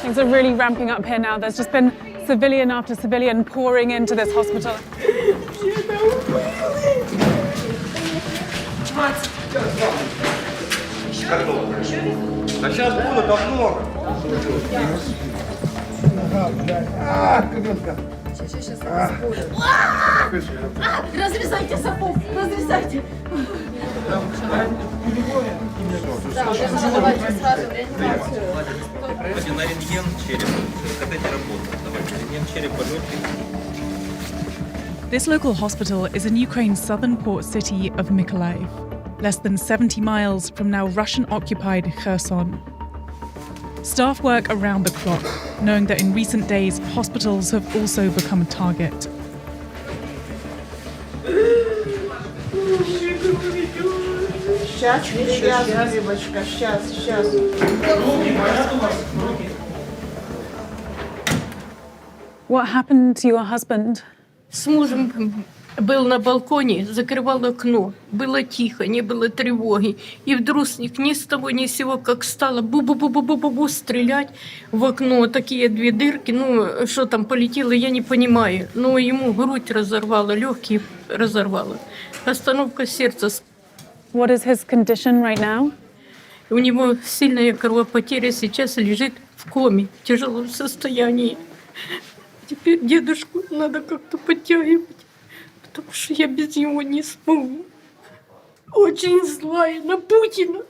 Things are really ramping up here now. There's just been civilian after civilian pouring into this hospital. А сейчас было давно. Разрезайте сапог, разрезайте. Давайте на рентген черепа. Опять не работает. Давайте рентген черепа легких. This local hospital is in Ukraine's southern port city of Mykolaiv, less than 70 miles from now Russian-occupied Kherson. Staff work around the clock, knowing that in recent days, hospitals have also become a target. What happened to your husband? С мужем был на балконе, закрывал окно. Было тихо, не было тревоги. И вдруг ни с того ни с сего, как стало бу-бу-бу-бу-бу-бу стрелять в окно. Такие две дырки, ну, что там полетело, я не понимаю. Но ему грудь разорвало, легкие разорвало. Остановка сердца. What is his condition right now? У него сильная кровопотеря, сейчас лежит в коме, в тяжелом состоянии. Теперь дедушку надо как-то подтягивать, потому что я без него не смогу. Очень злая на Путина.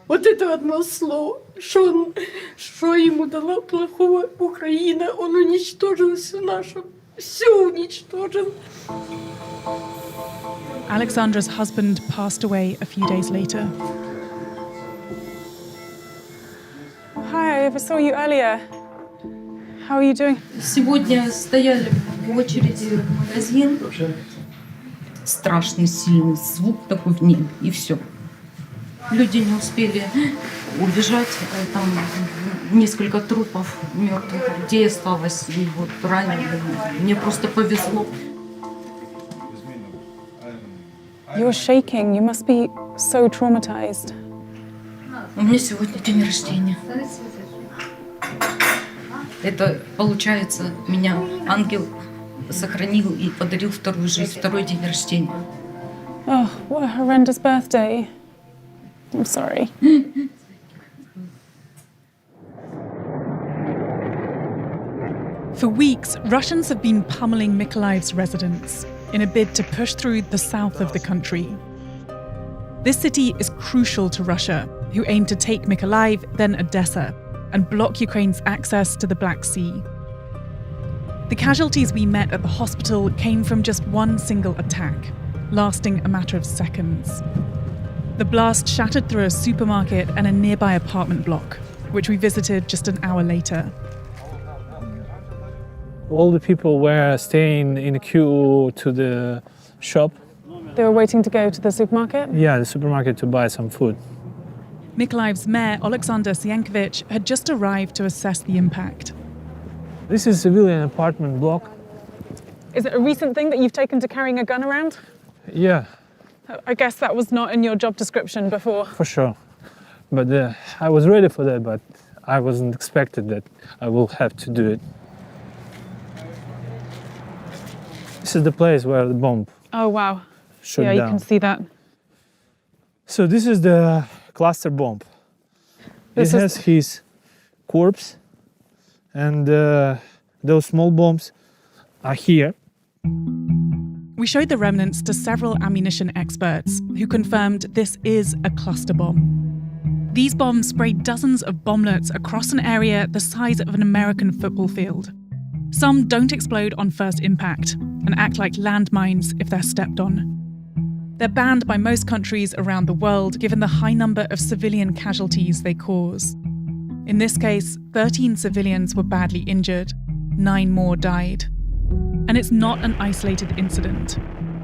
Вот это одно слово. Что ему дала плохого Украина? Он уничтожил все наше. Все уничтожил. Alexandra's husband passed away a few days later. Hi, I saw you earlier. How are you doing? Сегодня стояли в очереди в магазин. Страшный, сильный звук такой в небе, и все. Люди не успели убежать. Там несколько трупов мертвых людей осталось, и вот раненые. Мне просто повезло. You're shaking. You must be so traumatized. У меня сегодня день рождения. Это, получается, меня ангел сохранил и подарил вторую жизнь, второй день рождения. Oh, what a horrendous birthday. I'm sorry. For weeks, Russians have been pummeling Mykolaiv's residents in a bid to push through the south of the country. This city is crucial to Russia, who aim to take Mykolaiv, then Odessa, and block Ukraine's access to the Black Sea. The casualties we met at the hospital came from just one single attack, lasting a matter of seconds. The blast shattered through a supermarket and a nearby apartment block, which we visited just an hour later. All the people were staying in a queue to the shop. They were waiting to go to the supermarket? Yeah, the supermarket to buy some food. Mykolaiv's mayor, Alexander Sienkiewicz, had just arrived to assess the impact. This is a civilian apartment block. Is it a recent thing that you've taken to carrying a gun around? Yeah, I guess that was not in your job description before. for sure. But I was ready for that, but I wasn't expected that I will have to do it. This is the place where the bomb Oh, wow. shot Yeah, down. you can see that. So this is the cluster bomb. This it is- has his corpse, and those small bombs are here. We showed the remnants to several ammunition experts who confirmed this is a cluster bomb. These bombs sprayed dozens of bomblets across an area the size of an American football field. Some don't explode on first impact and act like landmines if they're stepped on. They're banned by most countries around the world given the high number of civilian casualties they cause. In this case, 13 civilians were badly injured, 9 more died. And it's not an isolated incident.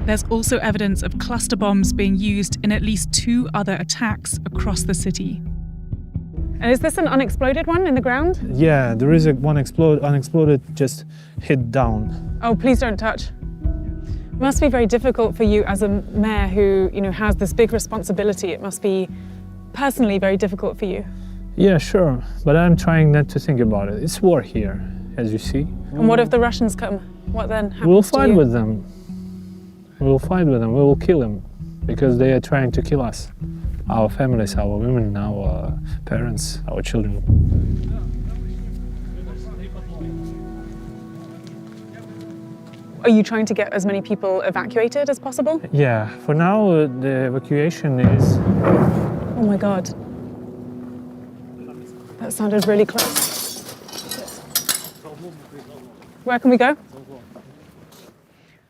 There's also evidence of cluster bombs being used in at least 2 other attacks across the city. And is this an unexploded one in the ground? Yeah, there is one unexploded, just hit down. Oh, please don't touch. It must be very difficult for you as a mayor who, has this big responsibility. It must be personally very difficult for you. Yeah, sure, but I'm trying not to think about it. It's war here, as you see. And what if the Russians come? What then happens We'll to fight you? with them. We'll fight with them. We will kill them because they are trying to kill us. Our families, our women, our parents, our children. Are you trying to get as many people evacuated as possible? Yeah, for now the evacuation is... Oh my God. That sounded really close. Where can we go?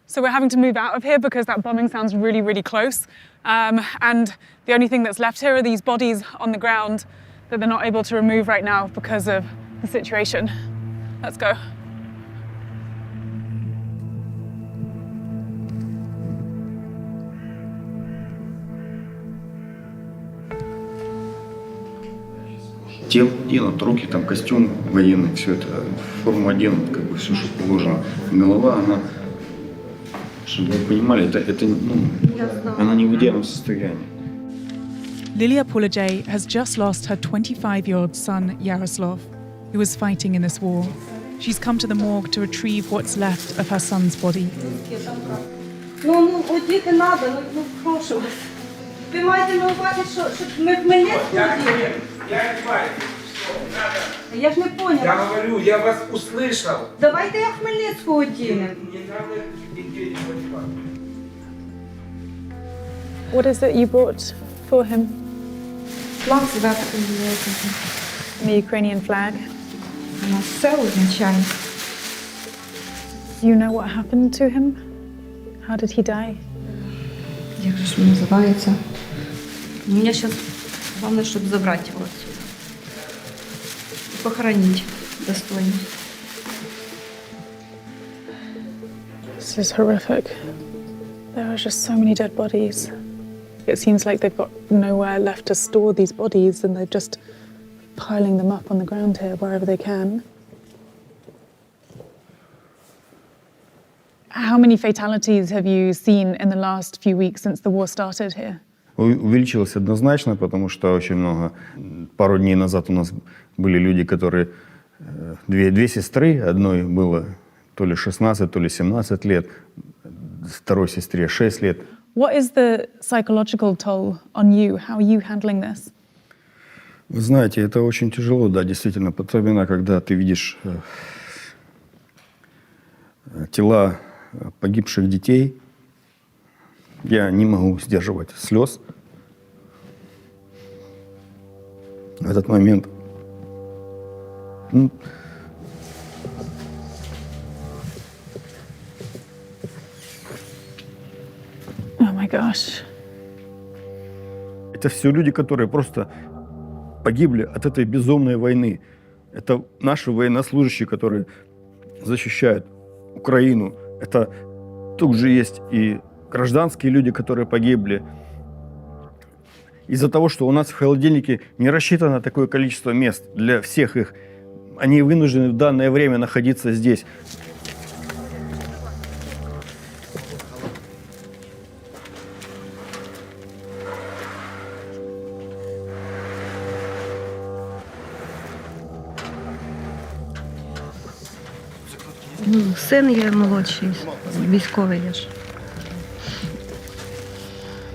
So we're having to move out of here because that bombing sounds really, really close. And the only thing that's left here are these bodies on the ground that they're not able to remove right now because of the situation. Let's go. Тело оденут, руки, там костюм военный, все это, форму оденут, как бы все, что положено. Голова, она, чтобы вы понимали, она не в идеальном состоянии. Lilia Pulajay has just lost her 25-year-old son, Yaroslav, who was fighting in this war. She's come to the morgue to retrieve what's left of her son's body. Ну, одіти треба, прошу вас. Ви маєте на увазі, щоб ми в Хмельницьку оділи? Я не знаю, что надо. Я ж не поняла. Я говорю, я вас услышал. Давайте я в Хмельницьку одіну. Не надо детей не понимать. What is it you brought for him? Флаг зв'язку The Ukrainian flag. у нас все означає. Do you know what happened to him? How did he die? Як же ж він називається? Мені зараз головне, щоб забрати його відсюди. Похоронити достойно. This is horrific. There are just so many dead bodies. It seems like they've got nowhere left to store these bodies and they're just piling them up on the ground here wherever they can. How many fatalities have you seen in the last few weeks since the war started here? Увеличилось однозначно, потому что очень много. Пару дней назад у нас были люди, которые... Две сестры, одной было то ли 16, то ли 17 лет, второй сестре 6 лет. What is the psychological toll on you? How are you handling this? Вы знаете, это очень тяжело, да, действительно, особенно когда ты видишь тела погибших детей. Я не могу сдерживать слез в этот момент. Oh my gosh. Это все люди, которые просто погибли от этой безумной войны. Это наши военнослужащие, которые защищают Украину. Это тут же есть и гражданские люди, которые погибли. Из-за того, что у нас в холодильнике не рассчитано такое количество мест для всех их, они вынуждены в данное время находиться здесь. Син є молодший, військовий є ж.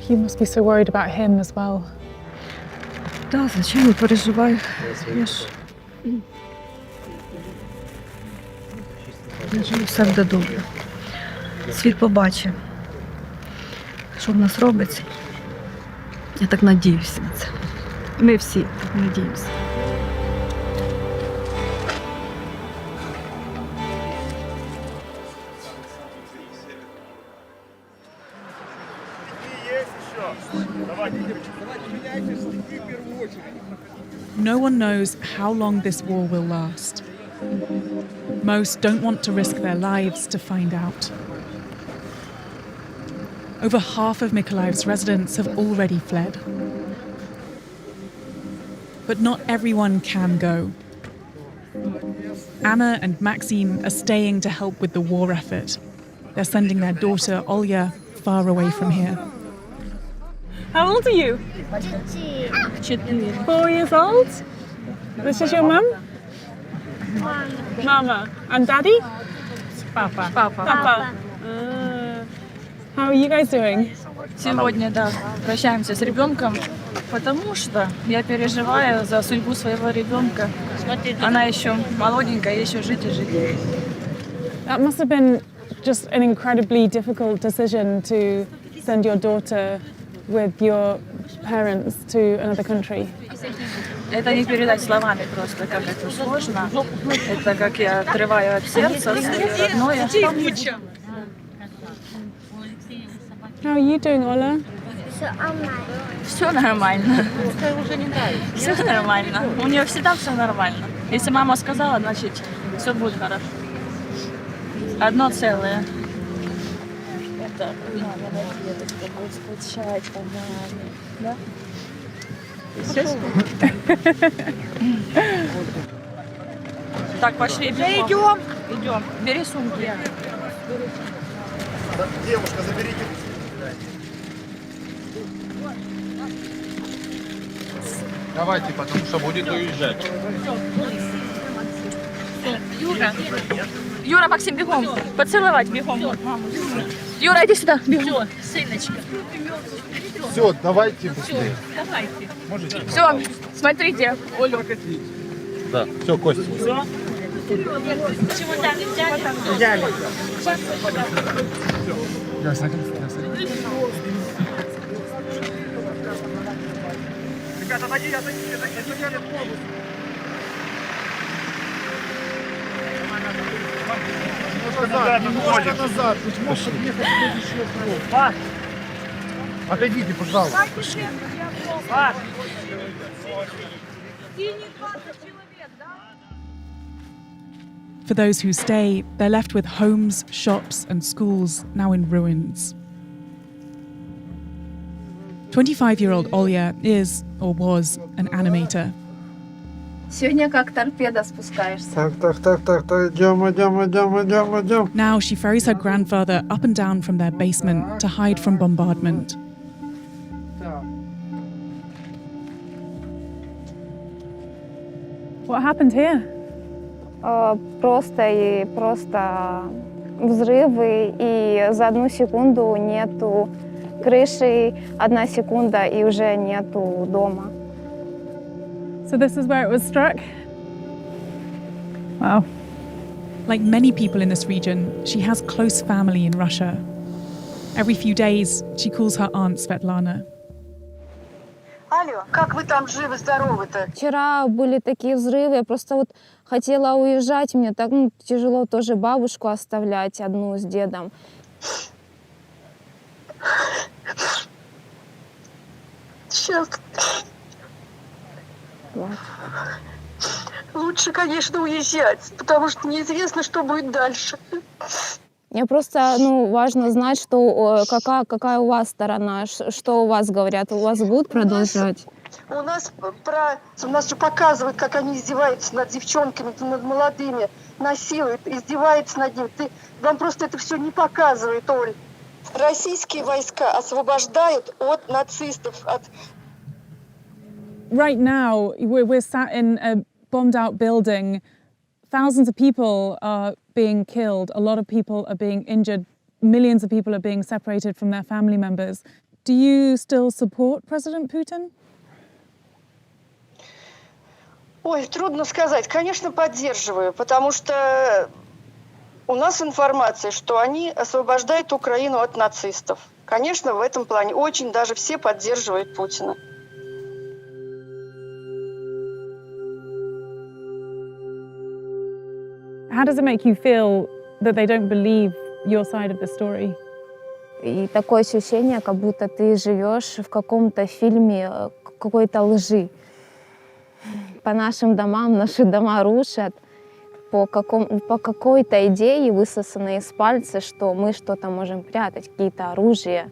You must be so worried about him as well. Так, звичайно, переживаю. Я ж... Все буде добре. Світ побачить, що в нас робиться. Я так надіюся на це. Ми всі так надіємося. No one knows how long this war will last. Most don't want to risk their lives to find out. Over half of Mykolaiev's residents have already fled. But not everyone can go. Anna and Maxim are staying to help with the war effort. They're sending their daughter, Olya, far away from here. How old are you? 4 years old? This is your mum? Mama. And daddy? Папа. Papa. How are you guys doing? Сегодня, да, прощаемся с ребенком, потому что я переживаю за судьбу своего ребенка. Она еще молоденькая, еще жить и жить. That must have been just an incredibly difficult decision to send your daughter with your parents to another country. Это не передать словами просто, как это сложно. Это как я отрываю от сердца свое родное. How are you doing, Ola? Все нормально. Все нормально. У нее всегда все нормально. Если мама сказала, значит, все будет хорошо. Одно целое. Это мама, дедушка будет скучать по маме. Да? Так, пошли. Идем. Идем. Бери сумки. Девушка, заберите. Давайте, потому что будет уезжать. Юра, Максим, бегом. Поцеловать бегом. Юра, иди сюда. Бегом. Сыночка. Все, давайте быстрее. Все, смотрите. Да, все, Костя. Взяли. Ребята, отойди. Немножко назад. Можно подъехать в следующее окно. Отойдите, пожалуйста. For those who stay, they're left with homes, shops, and schools now in ruins. 25-year-old Olya is, or was, an animator. Сегодня как торпеда спускаешься. Так, идем. Now she ferries her grandfather up and down from their basement to hide from bombardment. What happened here? Просто взрывы, и за одну секунду нету крыши, 1 секунда, и уже нету дома. So this is where it was struck? Wow. Like many people in this region, she has close family in Russia. Every few days, she calls her aunt Svetlana. Алло, как вы там живы-здоровы-то? Вчера были такие взрывы, я просто вот хотела уезжать, мне так тяжело тоже бабушку оставлять одну с дедом. Сейчас. Лучше, конечно, уезжать, потому что неизвестно, что будет дальше. Мне просто важно знать, что, какая у вас сторона, что у вас говорят, у вас будут продолжать? У нас же показывают, как они издеваются над девчонками, над молодыми, насилуют, издеваются над ними. Вам просто это все не показывают, Оль. Российские войска освобождают от нацистов, от... Right now, we're sat in a bombed-out building. Thousands of people are being killed. A lot of people are being injured. Millions of people are being separated from their family members. Do you still support President Putin? Ой, трудно сказать. Конечно, поддерживаю, потому что у нас информация, что они освобождают Украину от нацистов. Конечно, в этом плане очень даже все поддерживают Путина. How does it make you feel that they don't believe your side of the story? И такое ощущение, как будто ты живешь в каком-то фильме какой-то лжи. По нашим домам, наши дома рушат по какой-то идее, высосанной из пальца, что мы что-то можем прятать, какие-то оружия,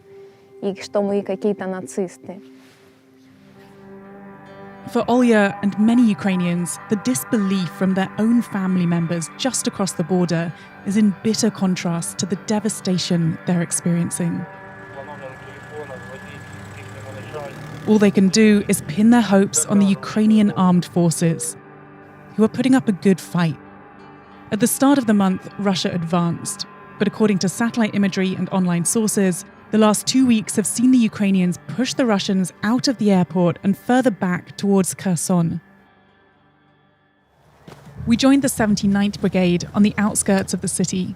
и что мы какие-то нацисты. For Olya and many Ukrainians, the disbelief from their own family members just across the border is in bitter contrast to the devastation they're experiencing. All they can do is pin their hopes on the Ukrainian armed forces, who are putting up a good fight. At the start of the month, Russia advanced, but according to satellite imagery and online sources, the last 2 weeks have seen the Ukrainians push the Russians out of the airport and further back towards Kherson. We joined the 79th Brigade on the outskirts of the city.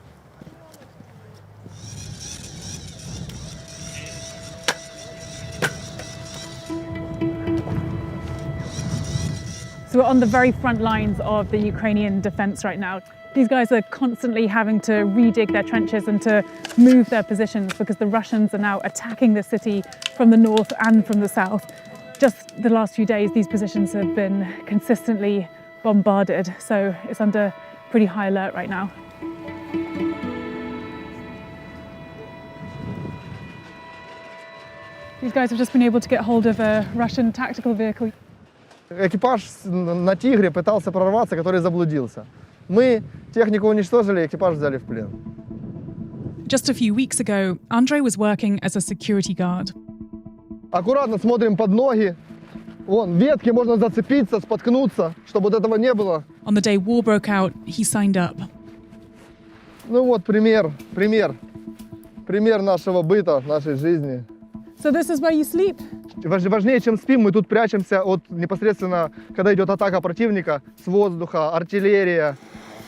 So we're on the very front lines of the Ukrainian defense right now. These guys are constantly having to redig their trenches and to move their positions because the Russians are now attacking the city from the north and from the south. Just the last few days, these positions have been consistently bombarded, so it's under pretty high alert right now. These guys have just been able to get hold of a Russian tactical vehicle. Экипаж на «Тигре» пытался прорваться, который заблудился. Мы технику уничтожили, экипаж взяли в плен. Just a few weeks ago, Andrei was working as a security guard. Аккуратно смотрим под ноги. Вон, ветки, можно зацепиться, споткнуться, чтобы вот этого не было. On the day war broke out, he signed up. Ну вот пример нашего быта, нашей жизни. So this is where you sleep? Важнее, чем спим, мы тут прячемся от непосредственно, когда идет атака противника с воздуха, артиллерия,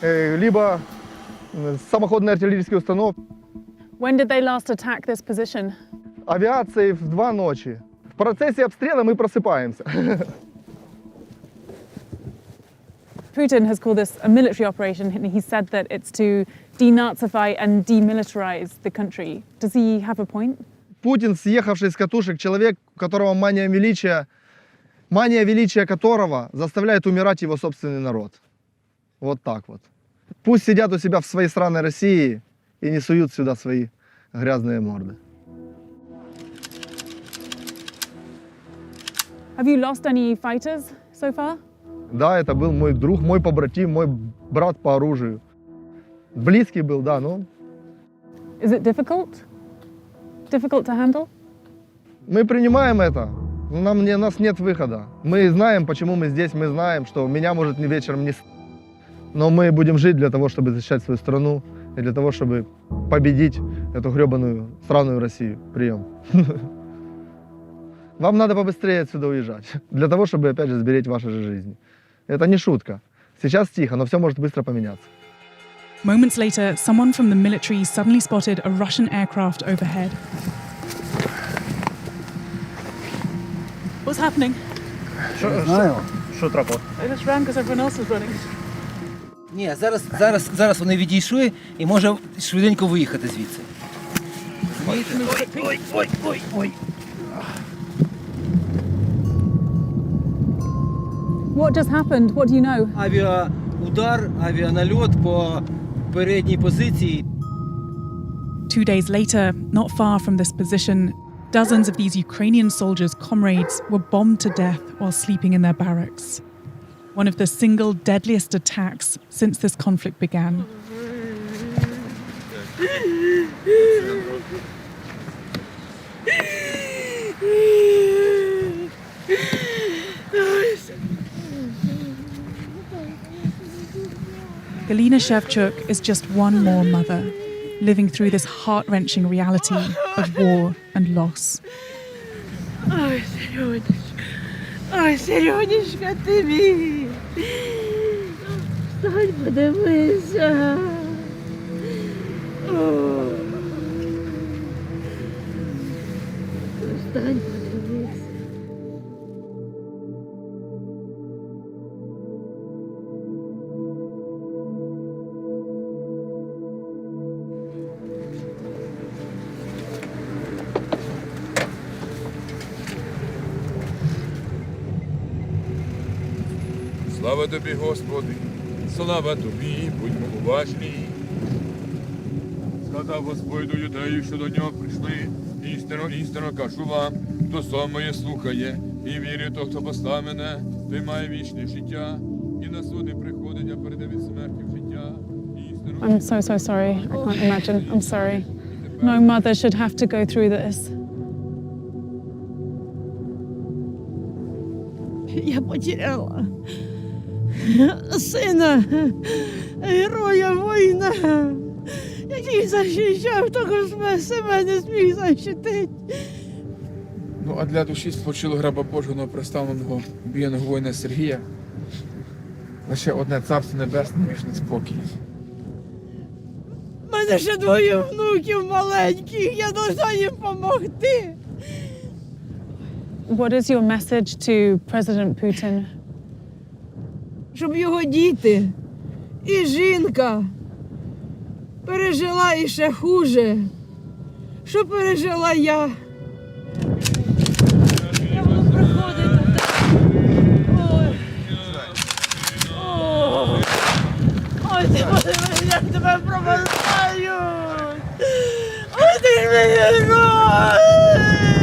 либо самоходные артиллерийские установки. When did they last attack this position? Авиацией в 2 ночи. В процессе обстрела мы просыпаемся. Putin has called this a military operation, and he said that it's to denazify and demilitarize the country. Does he have a point? Путин, съехавший с катушек, человек, у которого мания величия которого заставляет умирать его собственный народ. Вот так вот. Пусть сидят у себя в своей сраной России и не суют сюда свои грязные морды. Have you lost any fighters so far? Да, это был мой друг, мой побратим, мой брат по оружию. Близкий был, да, но... Is it difficult? Difficult to handle? Мы принимаем это. У нас нет выхода. Мы знаем, почему мы здесь, мы знаем, что меня может вечером не... Но мы будем жить для того, чтобы защищать свою страну и для того, чтобы победить эту гребаную сраную Россию. Прием. Вам надо побыстрее отсюда уезжать, для того, чтобы, опять же, сберечь ваши же жизни. Это не шутка. Сейчас тихо, но все может быстро поменяться. Moments later, someone from the military suddenly spotted a Russian aircraft overhead. What's happening? Що трапило? I just ran because everyone else was running. Ні, зараз вони відійшли і може швиденько виїхати звідси. Ой. What just happened? What do you know? Авіанальот по передній позиції. 2 days later, not far from this position, dozens of these Ukrainian soldiers' comrades were bombed to death while sleeping in their barracks. One of the single deadliest attacks since this conflict began. Galina Shevchuk is just one more mother, living through this heart-wrenching reality of war and loss. Ой, Сережечка, ти мій. Встань, подивися. Встань, подивися. Слава тобі, Господи, слава тобі, будьмо уважні. Сказав Господь юдею, що до нього прийшли, істинно кажу вам, хто сон моє слухає, І вірю то, хто послав мене, той має вічне життя, і на суди приходить, а перейде від смерті в життя. I'm so sorry. I can't imagine. I'm sorry. No mother should have to go through this. Я потеряла сина, героя воїна, який захищав, того себе не зміг захистити. Ну, а для душі спочило граба Божого представленого убіяного воїна Сергія лише одне царство небесне, вічний спокій. У мене ще двоє внуків маленьких, я должна їм допомогти. What is your message to President Putin? Щоб його діти і жінка пережила іще хуже, що пережила я. Я буду приходити. Ой, ти Боже, як тебе проважають! Ой, ти ж мені герой!